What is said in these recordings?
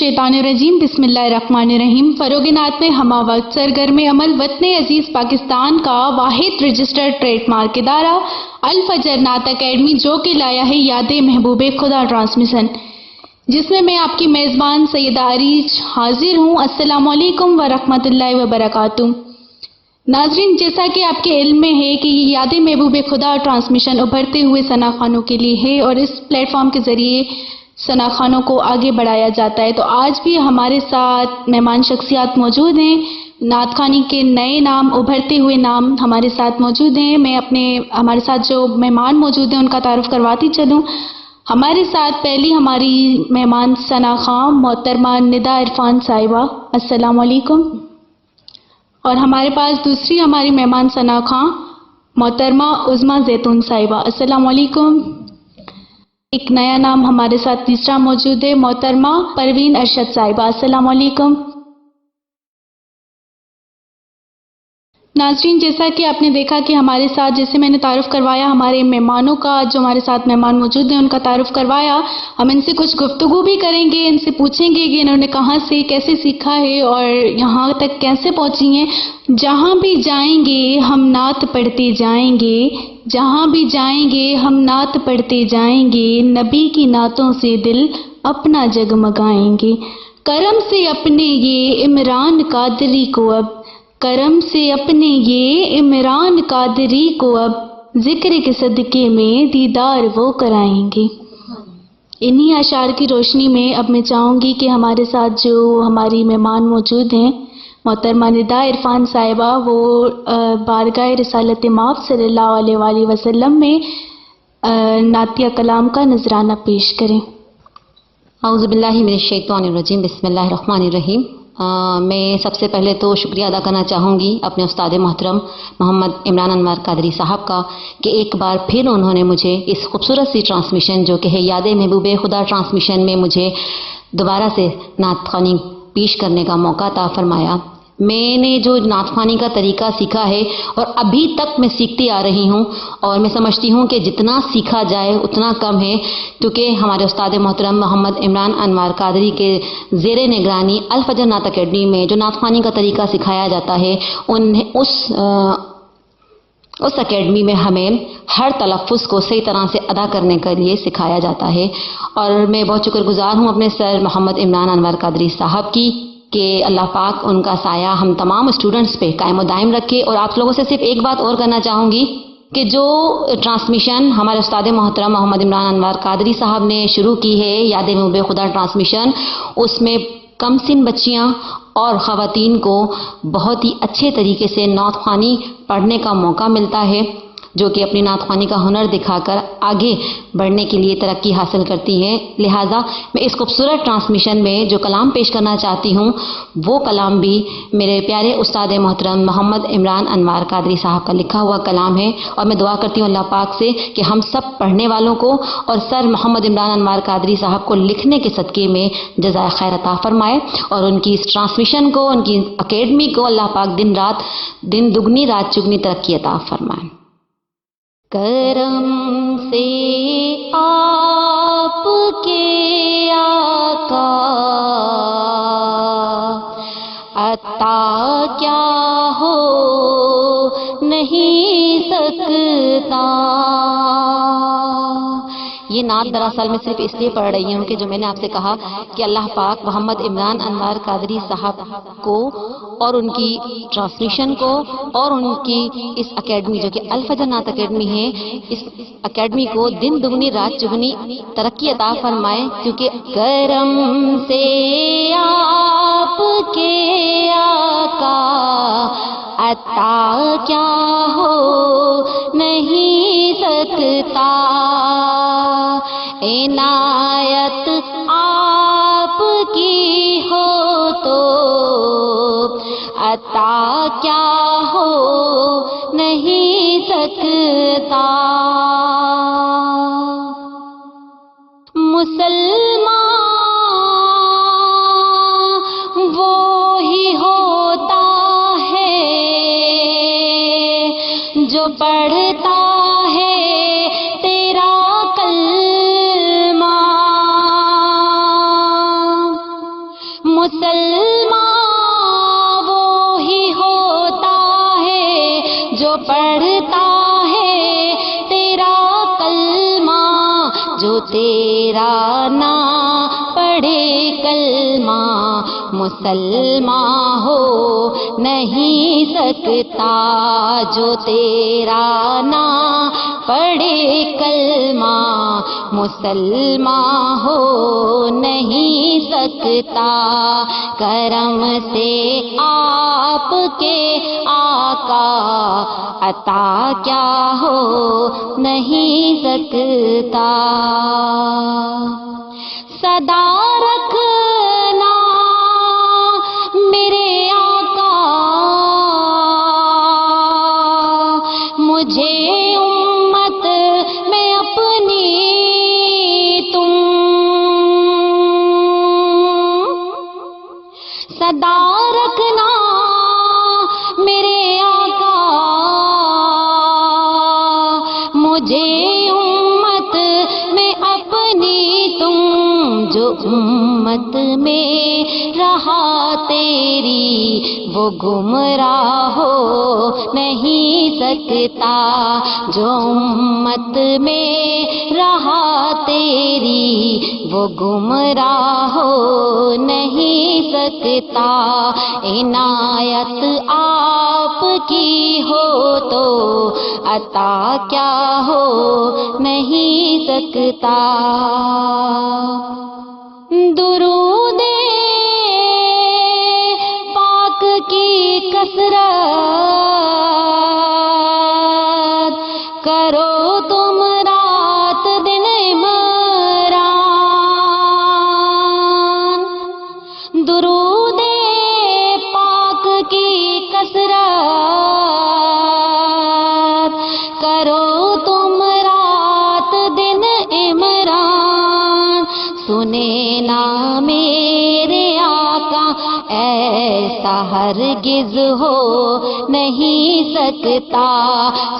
मिनश्शैतानिर्रजीम बिस्मिल्लाहिर्रहमानिर्रहीम। फरोगिनात में हमा वक्त सरगर्म अमल वतन अजीज़ पाकिस्तान का वाहिद रजिस्टर्ड ट्रेडमार्क इदारा अल फजर नात अकेडमी जो कि लाया है याद महबूब खुदा ट्रांसमिशन, जिसमें मैं आपकी मेज़बान सैयदा अरीज हाजिर हूँ। अस्सलामु अलैकुम व रहमतुल्लाहि व बरकातुहू। नाज़रीन, जैसा कि आपके इल्म में है कि ये याद महबूब खुदा ट्रांसमिशन उभरते हुए सनाखानों के लिए है और इस प्लेटफॉर्म के ज़रिए सनाखानों को आगे बढ़ाया जाता है। तो आज भी हमारे साथ मेहमान शख्सियात मौजूद हैं। नात खानी के नए नाम, उभरते हुए नाम हमारे साथ मौजूद हैं। मैं हमारे साथ जो मेहमान मौजूद हैं उनका तारुफ करवाती चलूँ। हमारे साथ पहली हमारी मेहमान सना खां मोहतरमा निदा इरफान साहिबा, अस्सलाम वालेकुम। और हमारे पास दूसरी हमारी मेहमान सना खां मोहतरमा उज़मा जैतून साहिबा, अस्सलाम वालेकुम। एक नया नाम हमारे साथ तीसरा मौजूद है, मोहतरमा परवीन अरशद साहिबा, अस्सलाम वालेकुम। नाज़रीन, जैसा कि आपने देखा कि हमारे साथ, जैसे मैंने तारुफ करवाया हमारे मेहमानों का, जो हमारे साथ मेहमान मौजूद हैं उनका तारुफ करवाया, हम इनसे कुछ गुफ्तगू भी करेंगे, इनसे पूछेंगे कि इन्होंने कहाँ से कैसे सीखा है और यहाँ तक कैसे पहुँची हैं। जहाँ भी जाएंगे हम नात पढ़ते जाएंगे, जहाँ भी जाएंगे हम नात पढ़ते जाएंगे, नबी की नातों से दिल अपना जगमगाएंगे। करम से अपने ये इमरान कादरी को अब, करम से अपने ये इमरान कादरी को अब जिक्र के सदके में दीदार वो कराएंगे। इन्हीं अशार की रोशनी में अब मैं चाहूँगी कि हमारे साथ जो हमारी मेहमान मौजूद हैं, मोहतरमा निदा इरफान साहिबा, वो बारगाह रिसालत माफ़ सल्लल्लाहु अलैहि वसल्लम में नातिया कलाम का नजराना पेश करें। औज़ु बिल्लाहि मिनश्शैतानिर्रजीम बिस्मिल्लाहिर्रहमानिर्रहीम। मैं सबसे पहले तो शुक्रिया अदा करना चाहूँगी अपने उस्ताद मोहतरम मोहम्मद इमरान अनवर कादरी साहब का कि एक बार फिर उन्होंने मुझे इस खूबसूरत सी ट्रांसमिशन जो कि है याद महबूब खुदा ट्रांसमिशन में मुझे दोबारा से नात ख़्वानी पेश करने का मौका अता फरमाया। मैंने जो नात ख़्वानी का तरीका सीखा है और अभी तक मैं सीखती आ रही हूँ, और मैं समझती हूँ कि जितना सीखा जाए उतना कम है, क्योंकि हमारे उस्ताद मोहतरम मोहम्मद इमरान अनवर कादरी के ज़ेरे निगरानी अल फजर नात अकेडमी में जो नात ख़्वानी का तरीका सिखाया जाता है, उस अकेडमी में हमें हर तलफ़्फ़ुज़ को सही तरह से अदा करने के लिए सिखाया जाता है। और मैं बहुत शुक्रगुज़ार हूँ अपने सर मोहम्मद इमरान अनवर कादरी साहब की कि अल्लाह पाक उनका साया हम तमाम स्टूडेंट्स पे कायम व दायम रखे। और आप लोगों से सिर्फ एक बात और करना चाहूँगी कि जो ट्रांसमिशन हमारे उस्ताद मोहतरम मोहम्मद इमरान अनवर कादरी साहब ने शुरू की है याद महबूब खुदा ट्रांसमिशन, उसमें कम सिन बच्चियाँ और ख़वातीन को बहुत ही अच्छे तरीके से नात ख़्वानी पढ़ने का मौका मिलता है, जो कि अपनी नात ख़्वानी का हुनर दिखाकर आगे बढ़ने के लिए तरक्की हासिल करती हैं। लिहाजा मैं इस खूबसूरत ट्रांसमिशन में जो कलाम पेश करना चाहती हूँ वो कलाम भी मेरे प्यारे उस्ताद मोहतरम मोहम्मद इमरान अनवर कादरी साहब का लिखा हुआ कलाम है। और मैं दुआ करती हूँ अल्लाह पाक से कि हम सब पढ़ने वालों को और सर मोहम्मद इमरान अनवर कादरी साहब को लिखने के सदक़े में जज़ाए खैर अता फरमाए, और उनकी इस ट्रांसमिशन को, उनकी अकेडमी को अल्लाह पाक दिन दुगनी रात चुगनी तरक्की अता फरमाए। करम से आपके आका अता क्या हो नहीं सकता। ये नात दरअसल मैं सिर्फ इसलिए पढ़ रही हूँ कि जो मैंने आपसे कहा कि अल्लाह पाक मोहम्मद इमरान अनवर कादरी साहब को और उनकी ट्रांसमिशन को और उनकी इस अकेडमी जो कि अल फजर नात अकेडमी है, इस अकेडमी को दिन दुगनी रात चुगनी तरक्की अता फरमाए, क्योंकि करम से आपके आका अता क्या हो नहीं सकता। इनायत आपकी हो तो अता क्या हो नहीं सकता। मुसलमान वो ही होता है जो पढ़ता है तेरा कलमा। مسلمان وہی ہوتا ہے جو پڑھتا ہے تیرا کلمہ، جو تیرا نہ پڑھے کلمہ مسلمان ہو نہیں سکتا، جو تیرا نہ پڑھے کلمہ مسلمان ہو نہیں سکتا۔ کرم سے آپ کے آقا عطا کیا ہو نہیں سکتا۔ صدا رکھنا میرے آقا مجھے امت میں اپنی تم، صدا رکھنا میرے آقا مجھے امت میں اپنی تم، جو امت میں رہا تیری وہ گمراہ ہو نہیں سکتا، جو امت میں رہا تیری وہ گمراہ ہو نہیں سکتا۔ عنایت آپ کی ہو تو عطا کیا ہو نہیں سکتا۔ درود پاک کی کثرت کرو تم رات دن عمران، درود پاک کی کثرت کرو تم رات دن عمران، سنے نا میرے آقا ایسا ہرگز ہو نہیں سکتا،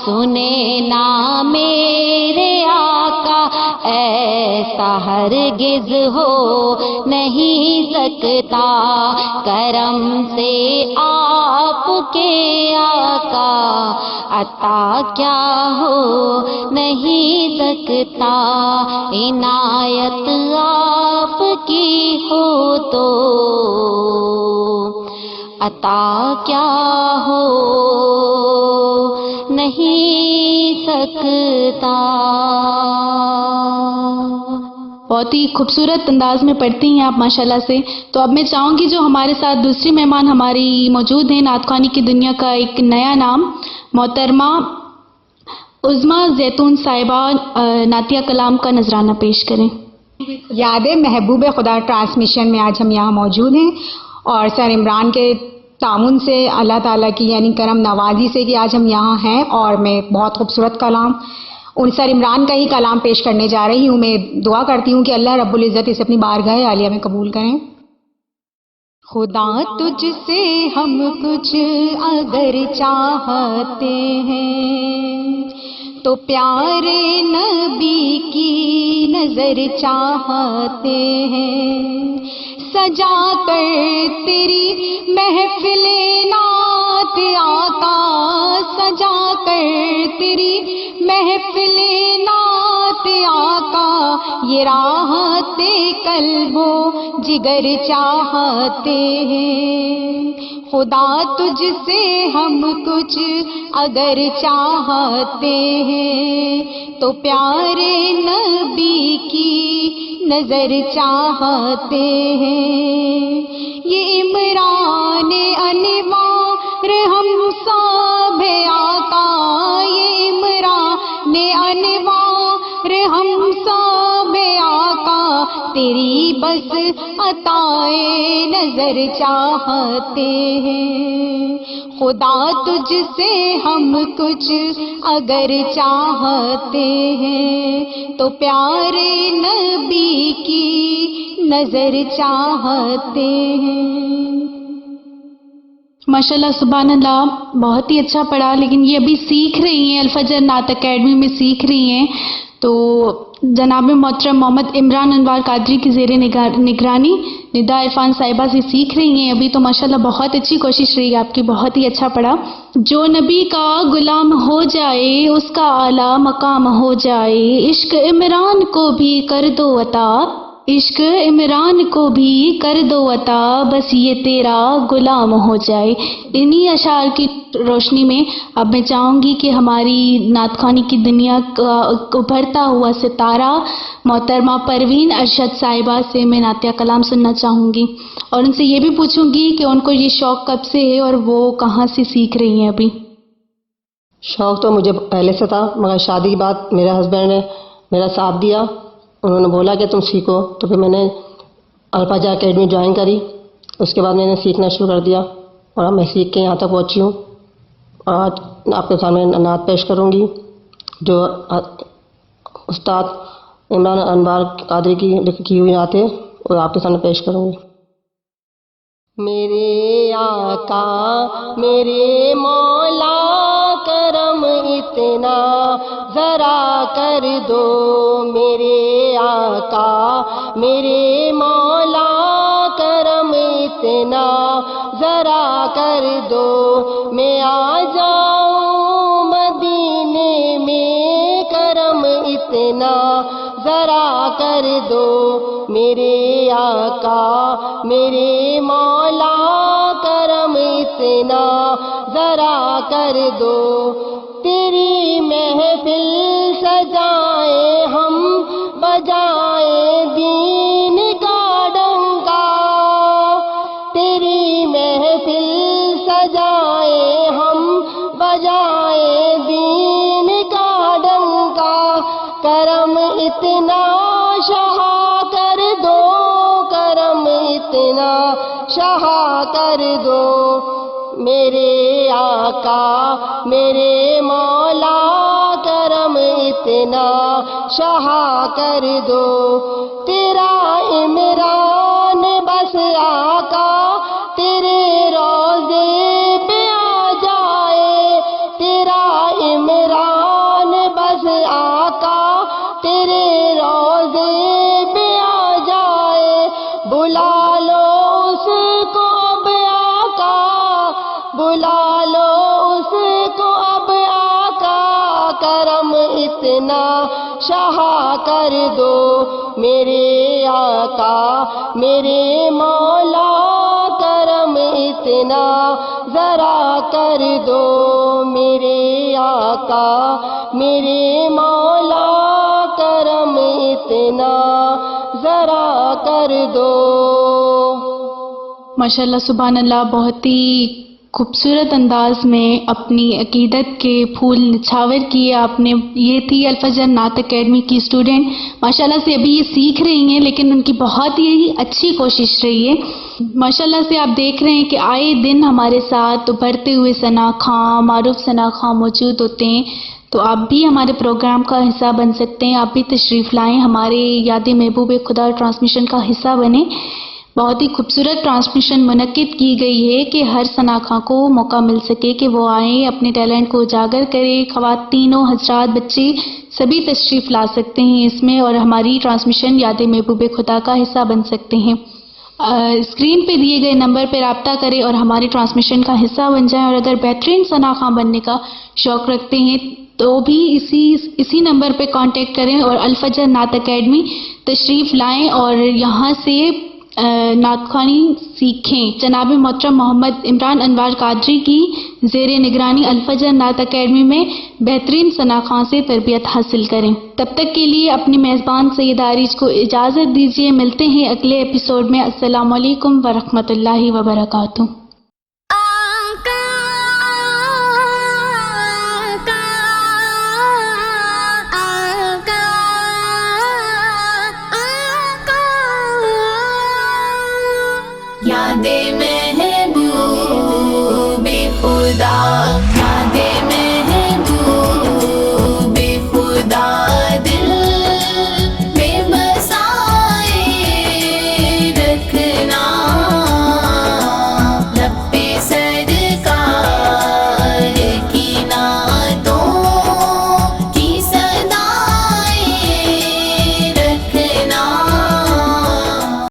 سنے نا میرے آقا ایسا ہرگز ہو نہیں سکتا۔ کرم سے آپ کے آقا عطا کیا ہو نہیں سکتا، عنایت آپ کی ہو تو عطا کیا ہو نہیں سکتا۔ بہت ہی خوبصورت انداز میں پڑھتی ہیں آپ ماشاءاللہ سے۔ تو اب میں چاہوں گی جو ہمارے ساتھ دوسری مہمان ہماری موجود ہیں نعت خوانی کی دنیا کا ایک نیا نام، محترمہ عظمیٰ زیتون صاحبہ نعتیہ کلام کا نذرانہ پیش کریں۔ یاد محبوب خدا ٹرانسمیشن میں آج ہم یہاں موجود ہیں، اور سر عمران کے تعاون سے اللہ تعالیٰ کی یعنی کرم نوازی سے کہ آج ہم یہاں ہیں، اور میں بہت خوبصورت کلام ان سر عمران کا ہی کلام پیش کرنے جا رہی ہوں۔ میں دعا کرتی ہوں کہ اللہ رب العزت اسے اپنی بارگاہ عالیہ میں قبول کریں۔ خدا تجھ سے ہم کچھ اگر چاہتے ہیں تو پیارے نبی کی نظر چاہتے ہیں، سجا کر تیری محفل نعت آقا، سجا کر تیری محفل نعت آقا، یہ راحت قلب و جگر چاہتے ہیں۔ خدا تجھ سے ہم کچھ اگر چاہتے ہیں تو پیارے نبی کی نظر چاہتے ہیں، یہ عمران انوار ہم سب آقا، یہ عمران انوار ہم سب آقا، تیری بس عطائے نظر چاہتے ہیں۔ خدا تجھ سے ہم کچھ اگر چاہتے ہیں تو پیارے نبی کی نظر چاہتے ہیں۔ माशाल्लाह सुभान अल्लाह, बहुत ही अच्छा पढ़ा। लेकिन ये अभी सीख रही हैं, अल-फजर नात अकेडमी में सीख रही हैं, तो जनाब मोहतरम मोहम्मद इमरान अनवर कादरी की ज़ेरे निगरानी निदा इरफान साहिबा से सीख रही हैं अभी। तो माशाल्लाह बहुत अच्छी कोशिश रही आपकी, बहुत ही अच्छा पढ़ा। जो नबी का गुलाम हो जाए उसका आला मकाम हो जाए, इश्क इमरान को भी कर दो अता, इश्क इमरान को भी कर दो अता, बस ये तेरा गुलाम हो जाए। इन्हीं अशार की रोशनी में अब मैं चाहूँगी कि हमारी नात ख़्वानी की दुनिया का उभरता हुआ सितारा मोहतरमा परवीन अरशद साहिबा से मैं नातिया कलाम सुनना चाहूँगी, और उनसे ये भी पूछूँगी कि उनको ये शौक़ कब से है और वो कहाँ से सीख रही हैं अभी। शौक़ तो मुझे पहले से था, मगर शादी के बाद मेरे हस्बैंड ने मेरा साथ दिया। उन्होंने बोला कि तुम सीखो, तो फिर मैंने अल-फजर अकेडमी ज्वाइन करी। उसके बाद मैंने सीखना शुरू कर दिया और अब मैं सीख के यहाँ तक पहुँची हूँ। आज आपके सामने नात पेश करूँगी जो उस्ताद इमरान अनवर कादरी की लिखी हुई नात है, और आपके सामने पेश करूँगी। मेरे आका मेरे मौला करम इतना ज़रा कर दो, मेरे आका मेरे मौला करम इतना ज़रा कर दो, मैं आ जाऊँ मदीने में करम इतना ज़रा कर दो, मेरे आका मेरे मौला करम इतना ज़रा कर दो। तेरी महफिल सजाए हम बजाए दीन का डंका, तेरी महफिल सजाए हम बजाए दीन का डंका, करम इतना शहा कर दो, करम इतना शहा कर दो, मेरे आका मेरे मौला करम इतना शहा कर दो। तेरा इमरान बस आका तेरे रोज़े पे आ जाए, तेरा इमरान बस आका तेरे रोज़े पे आ जाए, बुला लो उसको अब आका, बुला लो उसको अब आका, करम इतना शहा कर दो, मेरे आका मेरे मौला करम इतना ज़रा कर दो, मेरे आका मेरे मौला करम इतना ज़रा कर दो। माशाल्लाह सुभान अल्लाह, बहुत ही खूबसूरत अंदाज में अपनी अकीदत के फूल निछावर किए आपने। ये थी अल-फजर नात अकेडमी की स्टूडेंट, माशाल्लाह से अभी ये सीख रही हैं, लेकिन उनकी बहुत ही अच्छी कोशिश रही है। माशाल्लाह से आप देख रहे हैं कि आए दिन हमारे साथ उभरते हुए सना खां, मारूफ सना खां मौजूद होते हैं। तो आप भी हमारे प्रोग्राम का हिस्सा बन सकते हैं, आप भी तशरीफ़ लाएँ, हमारे याद महबूब खुदा ट्रांसमिशन का हिस्सा बने। बहुत ही खूबसूरत ट्रांसमिशन मुनक्किद की गई है कि हर सनाखा को मौका मिल सके कि वो आएँ, अपने टैलेंट को उजागर करें। ख़वातीनों, हज़रात, बच्चे सभी तशरीफ़ ला सकते हैं इसमें, और हमारी ट्रांसमिशन याद महबूब खुदा का हिस्सा बन सकते हैं। स्क्रीन पे दिए गए नंबर पर राब्ता करें और हमारी ट्रांसमिशन का हिस्सा बन जाएं। और अगर बेहतरीन सनाखा बनने का शौक़ रखते हैं तो भी इसी नंबर पे कांटेक्ट करें और अल-फजर नात अकेडमी तशरीफ़ लाएं और यहाँ से नात ख़्वानी सीखें। जनाब मोहतरम मोहम्मद इमरान अनवर कादरी की ज़ेरे निगरानी अल-फजर नात अकेडमी में बेहतरीन सनाखां से तरबियत हासिल करें। तब तक के लिए अपनी मेज़बान सैयदा आरिज को इजाज़त दीजिए। मिलते हैं अगले एपिसोड में। अस्सलामु अलैकुम व रहमतुल्लाहि व बरकातुहू। यादें में